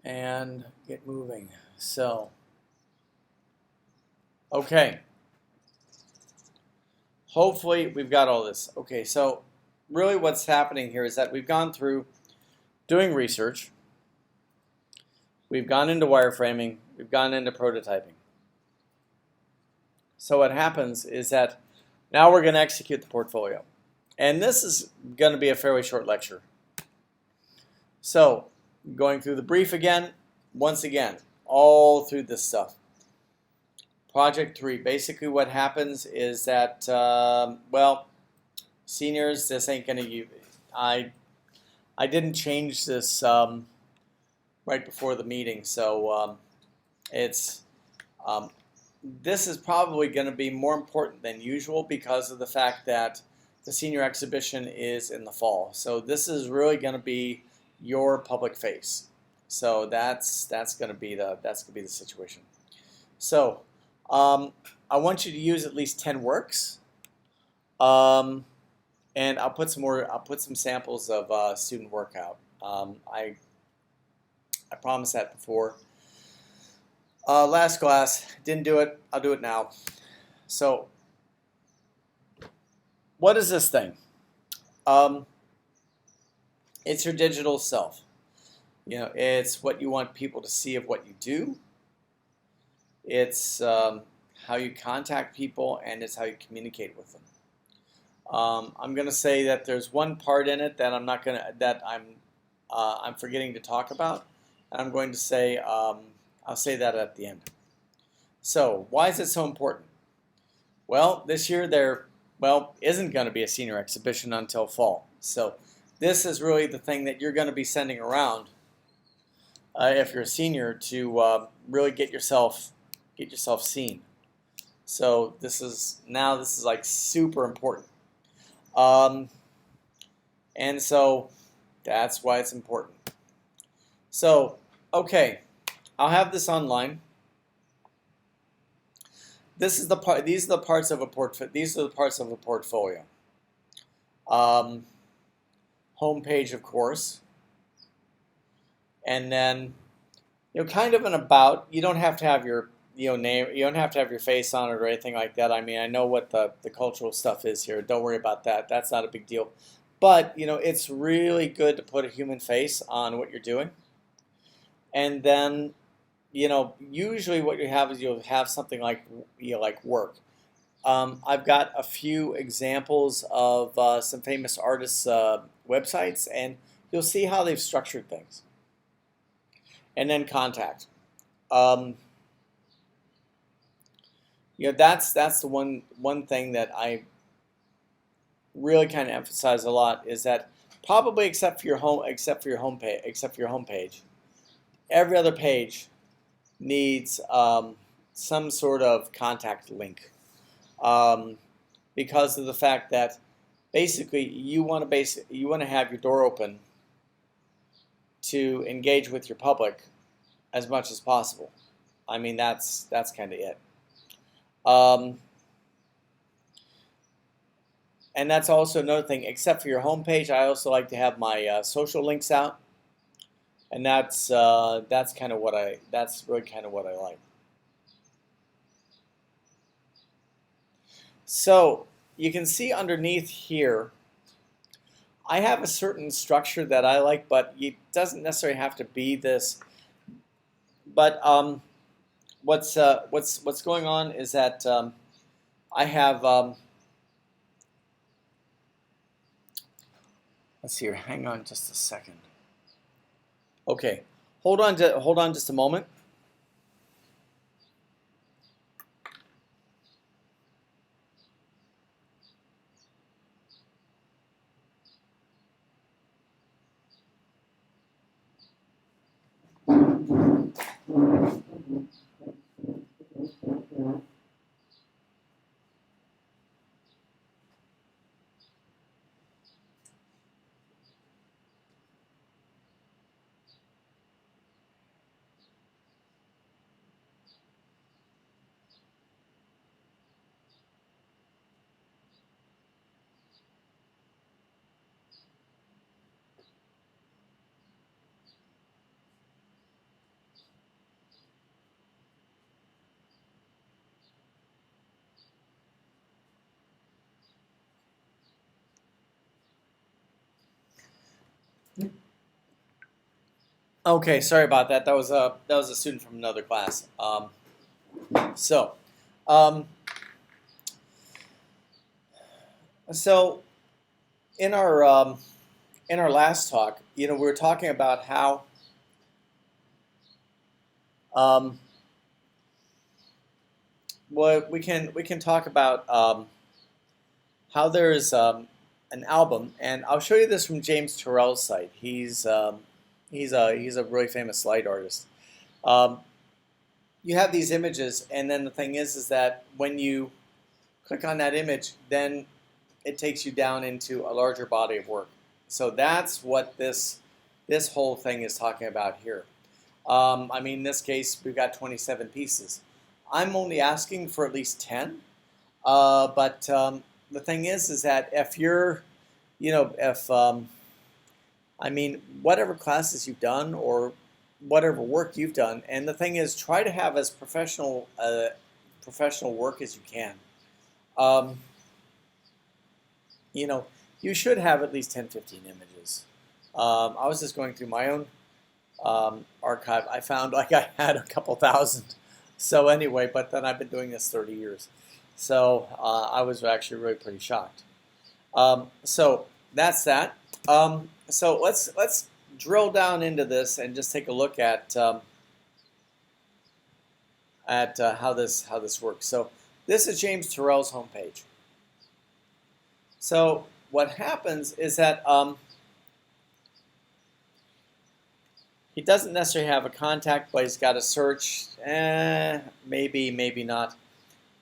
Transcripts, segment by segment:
and get moving. So, okay. Hopefully we've got all this. Okay, so really what's happening here is that we've gone through doing research. We've gone into wireframing. We've gone into prototyping. So what happens is that now we're going to execute the portfolio. And this is going to be a fairly short lecture. So going through the brief again, once again, all through this stuff. Project 3, basically what happens is that, well, seniors, this ain't going to, I didn't change this right before the meeting, so this is probably going to be more important than usual because of the fact that the senior exhibition is in the fall. So this is really going to be your public face. So that's going to be the situation. So I want you to use at least 10 works, and I'll put some samples of student work out. I promised that before. Last class, didn't do it. I'll do it now. So, what is this thing? It's your digital self. You know, it's what you want people to see of what you do. It's how you contact people, and it's how you communicate with them. I'm going to say that there's one part in it that I'm forgetting to talk about, and I'm going to say I'll say that at the end. So why is it so important? Well, this year there isn't going to be a senior exhibition until fall. So this is really the thing that you're going to be sending around if you're a senior to really get yourself seen. So this is like super important. And so that's why it's important. So, okay, I'll have this online. This is the part. These are the parts of a portfolio. Homepage, of course, and then kind of an about. You don't have to have your name. You don't have to have your face on it or anything like that. I mean, I know what the cultural stuff is here. Don't worry about that. That's not a big deal. But it's really good to put a human face on what you're doing, and then. Usually what you have is you'll have something like work. I've got a few examples of some famous artists' websites, and you'll see how they've structured things. And then contact. That's the one thing that I really kind of emphasize a lot is that probably except for your homepage, every other page needs some sort of contact link because of the fact that basically you want to have your door open to engage with your public as much as possible. I mean that's kind of it. And that's also another thing. Except for your homepage, I also like to have my social links out. And that's really kind of what I like. So you can see underneath here, I have a certain structure that I like, but it doesn't necessarily have to be this. But what's going on is that I have let's see here. Hang on just a second. Okay, hold on just a moment. Okay, sorry about that. That was a student from another class. So, um, so in our last talk, we were talking about how um, what we can talk about how there's an album, and I'll show you this from James Turrell's site. He's a really famous light artist. Um, you have these images, and then the thing is that when you click on that image, then it takes you down into a larger body of work. So that's what this whole thing is talking about here. I mean, in this case, we've got 27 pieces. I'm only asking for at least 10, but the thing is that if you're, if I mean, whatever classes you've done or whatever work you've done, and the thing is, try to have as professional work as you can. Um, you know, you should have at least 10, 15 images. I was just going through my own archive. I found like I had a couple thousand. So anyway, but then I've been doing this 30 years. So I was actually really pretty shocked. So that's that. So let's drill down into this and just take a look at how this works. So this is James Turrell's homepage. So what happens is that he doesn't necessarily have a contact, but he's got a search. Maybe, maybe not.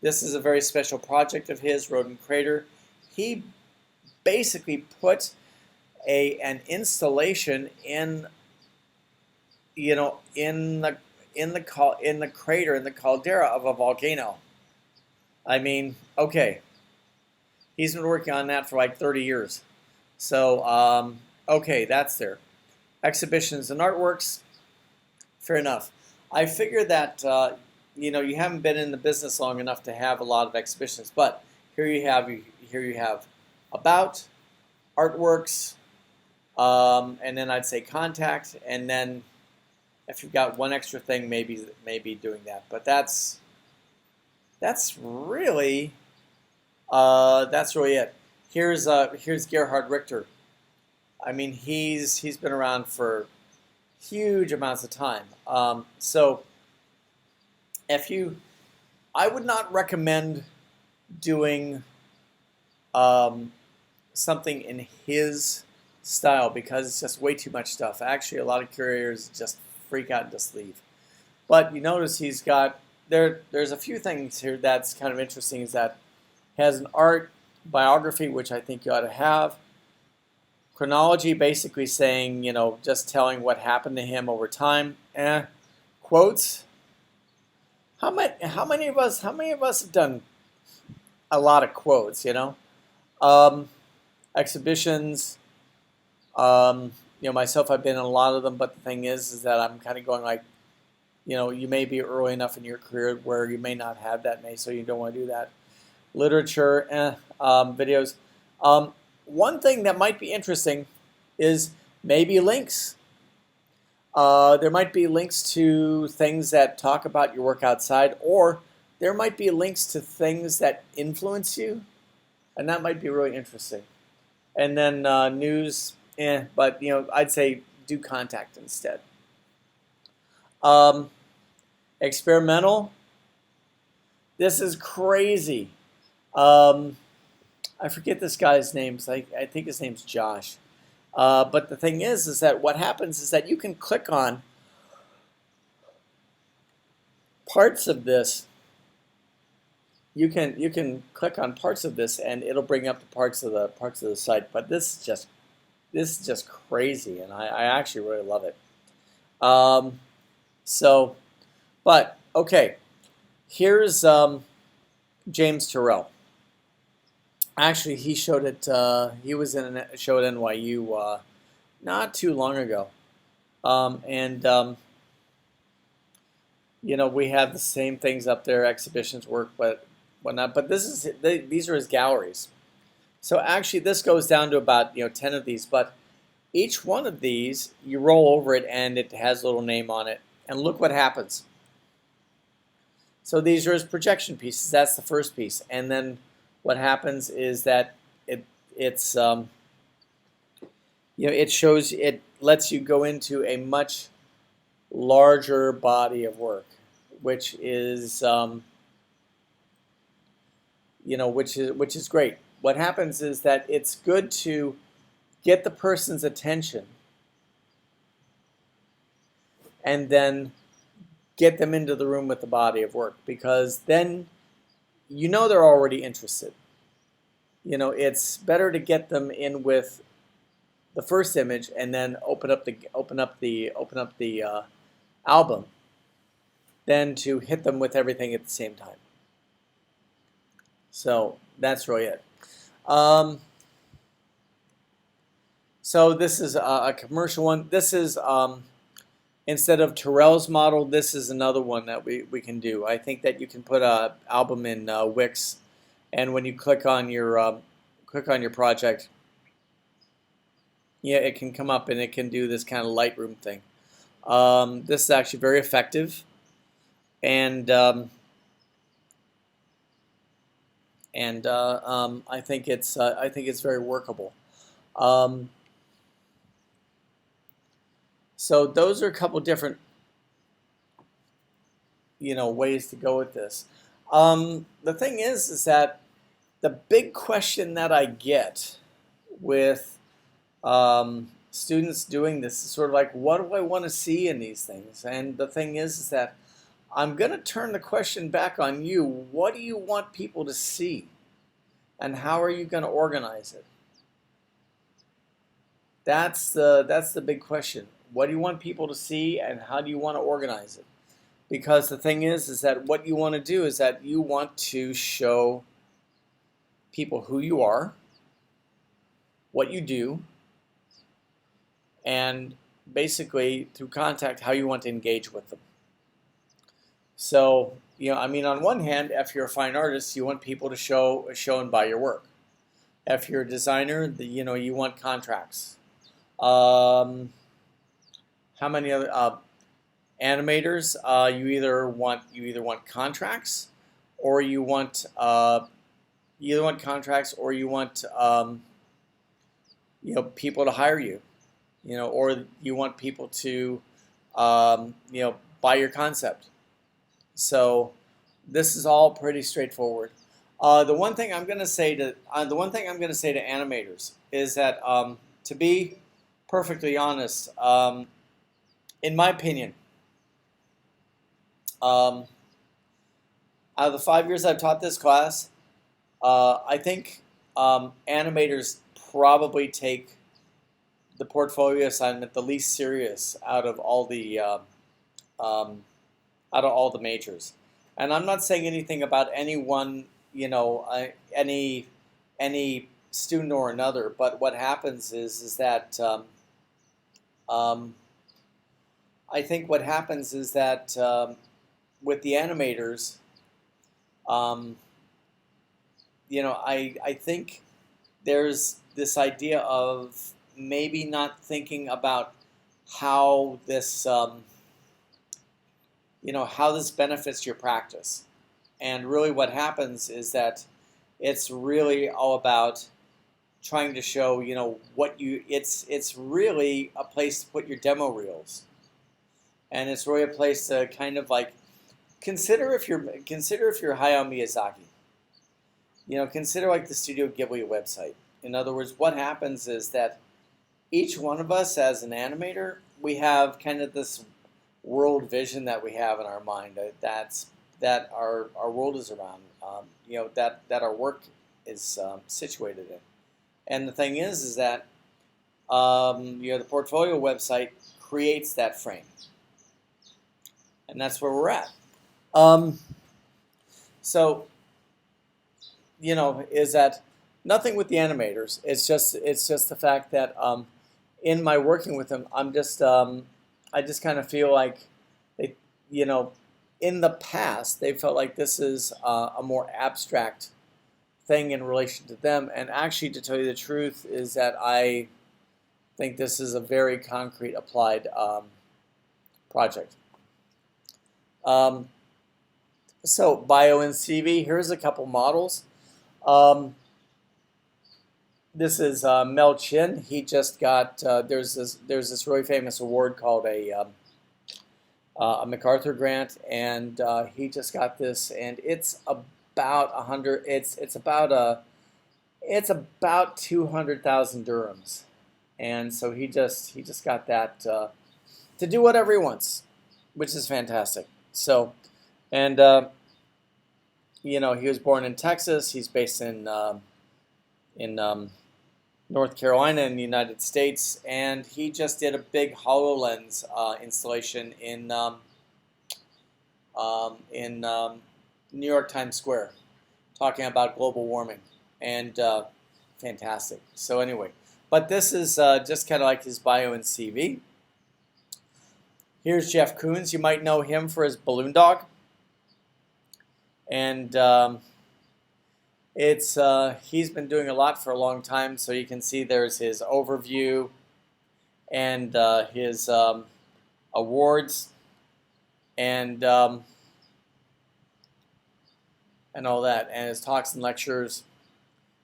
This is a very special project of his, Rodent Crater. He basically put an installation in, in the crater, in the caldera of a volcano. I mean, okay. He's been working on that for like 30 years. So, okay, that's there. Exhibitions and artworks, fair enough. I figured that, you haven't been in the business long enough to have a lot of exhibitions, but here you have about, artworks, and then I'd say contact, and then if you've got one extra thing, maybe doing that. But that's really it. Here's Gerhard Richter. I mean, he's been around for huge amounts of time. So I would not recommend doing something in his style because it's just way too much stuff. Actually, a lot of curators just freak out and just leave. But you notice he's got there's a few things here that's kind of interesting. Is that he has an art biography, which I think you ought to have. Chronology, basically saying, just telling what happened to him over time. Quotes. How many of us have done a lot of quotes? Exhibitions. Myself, I've been in a lot of them, but the thing is that I'm kind of going like, you may be early enough in your career where you may not have that many, so you don't want to do that. Literature, videos. One thing that might be interesting is maybe links. There might be links to things that talk about your work outside, or there might be links to things that influence you, and that might be really interesting. And then news, but I'd say do contact instead. Experimental. This is crazy. I forget this guy's name. I think his name's Josh. But the thing is that what happens is that you can click on parts of this. You can click on parts of this, and it'll bring up the parts of the site. But this is just crazy, and I actually really love it. But okay, here's James Turrell. Actually, he showed it. He was in a show at NYU not too long ago, we have the same things up there, exhibitions, work, but whatnot. But these are his galleries. So actually, this goes down to about 10 of these. But each one of these, you roll over it and it has a little name on it. And look what happens. So these are his projection pieces. That's the first piece. And then what happens is that it lets you go into a much larger body of work, which is which is great. What happens is that it's good to get the person's attention and then get them into the room with the body of work, because then they're already interested. It's better to get them in with the first image and then open up the album than to hit them with everything at the same time. So that's really it. So this is a commercial one. This is instead of Terrell's model, this is another one that we can do. I think that you can put an album in Wix, and when you click on your project, it can come up and it can do this kind of Lightroom thing. This is actually very effective, and I think it's very workable. So those are a couple different ways to go with this. The thing is that the big question that I get with students doing this is sort of like, what do I want to see in these things? And the thing is that I'm going to turn the question back on you. What do you want people to see? And how are you going to organize it? That's the big question. What do you want people to see, and how do you want to organize it? Because the thing is that what you want to do is that you want to show people who you are, what you do, and basically through contact how you want to engage with them. So, on one hand, if you're a fine artist, you want people to show and buy your work. If you're a designer, you want contracts. How many other animators? You either want contracts, or you want people to hire you, or you want people to buy your concept. So this is all pretty straightforward. The one thing I'm going to say to animators is that to be perfectly honest, in my opinion, out of the 5 years I've taught this class, I think animators probably take the portfolio assignment the least serious out of all the majors. And I'm not saying anything about any one, any student or another. But what happens is that I think what happens is that with the animators, I think there's this idea of maybe not thinking about how this, how this benefits your practice. And really what happens is that it's really all about trying to show, it's really a place to put your demo reels. And it's really a place to kind of like consider if you're Hayao Miyazaki. Consider like the Studio Ghibli website. In other words, what happens is that each one of us as an animator, we have kind of this world vision that we have in our mind that our world is around, that our work is situated in. And the thing is that the portfolio website creates that frame, and that's where we're at. So is that nothing with the it's just the fact that in my working with them, I just kind of feel like they, in the past they felt like this is a more abstract thing in relation to them. And actually, to tell you the truth, is that I think this is a very concrete applied project. So bio and CV, here's a couple models. This is Mel Chin. He just got, there's this really famous award called a MacArthur grant, and he just got this, and it's about 100. It's about 200,000 dirhams, and so he just got that to do whatever he wants, which is fantastic. So, and you know, he was born in Texas. He's based in North Carolina in the United States, and he just did a big HoloLens installation in New York Times Square, talking about global warming, and fantastic. So anyway, but this is just kind of like his bio and CV. Here's Jeff Koons. You might know him for his balloon dog, and he's been doing a lot for a long time. So you can see there's his overview and his awards and all that, and his talks and lectures.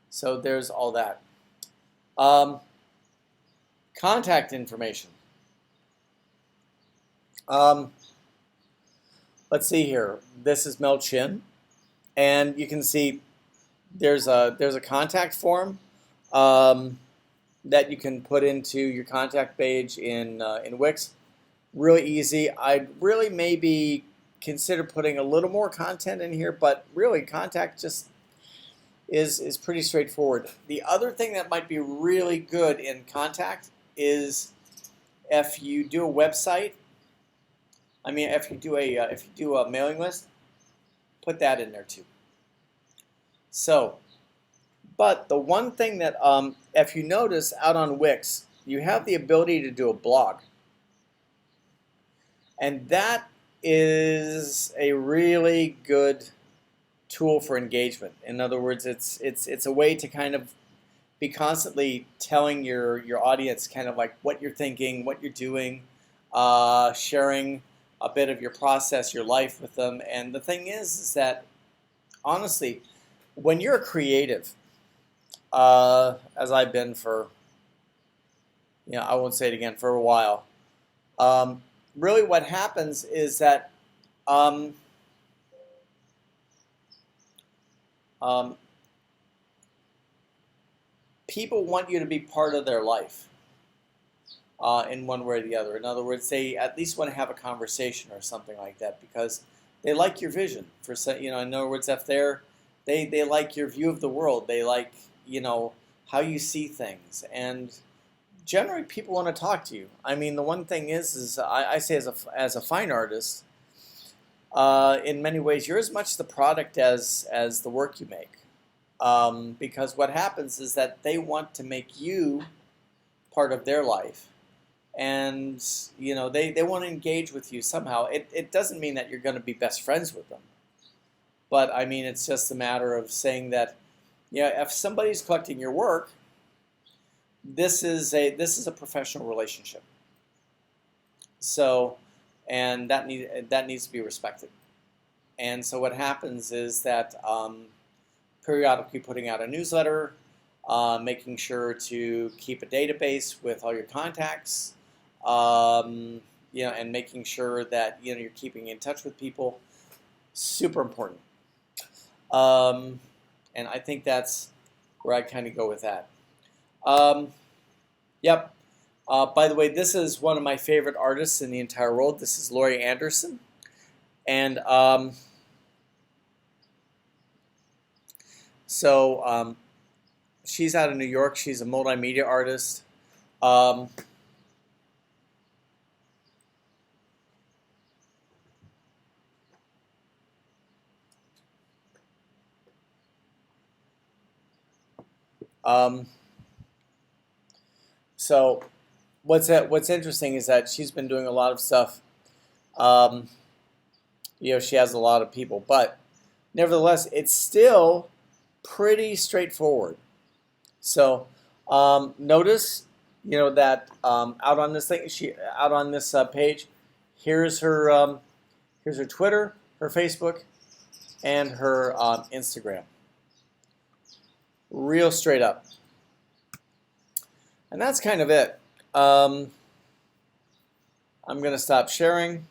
So there's all that. Contact information. Let's see here. This is Mel Chin, and you can see there's a contact form that you can put into your contact page in Wix. Really easy. I'd really maybe consider putting a little more content in here, but really contact just is pretty straightforward. The other thing that might be really good in contact is if you do a website. I mean, if you do a mailing list, put that in there too. So, but the one thing that if you notice out on Wix, you have the ability to do a blog, and that is a really good tool for engagement. In other words, it's a way to kind of be constantly telling your audience kind of like what you're thinking, what you're doing, sharing a bit of your process, your life with them. And the thing is that honestly, when you're a creative, as I've been for, I won't say it again, for a while, really what happens is that people want you to be part of their life in one way or the other. In other words, they at least want to have a conversation or something like that because they like your vision. In other words, if they like your view of the world, they like how you see things, and generally people want to talk to you. I mean, the one thing is I say as a fine artist, in many ways, you're as much the product as the work you make. Because what happens is that they want to make you part of their life, and they want to engage with you somehow. It doesn't mean that you're going to be best friends with them, but I mean it's just a matter of saying that if somebody's collecting your work, this is a professional relationship. So, and that needs to be respected. And so what happens is that periodically putting out a newsletter, making sure to keep a database with all your contacts, and making sure that you're keeping in touch with people, super important. And I think that's where I kind of go with that. Yep. By the way, this is one of my favorite artists in the entire world. This is Laurie Anderson, and so she's out of New York. She's a multimedia artist. So what's interesting is that she's been doing a lot of stuff. She has a lot of people, but nevertheless, it's still pretty straightforward. So notice you know, that out on this thing, out on this page. Here's her Twitter, her Facebook, and her Instagram. Real straight up. And that's kind of it. I'm going to stop sharing.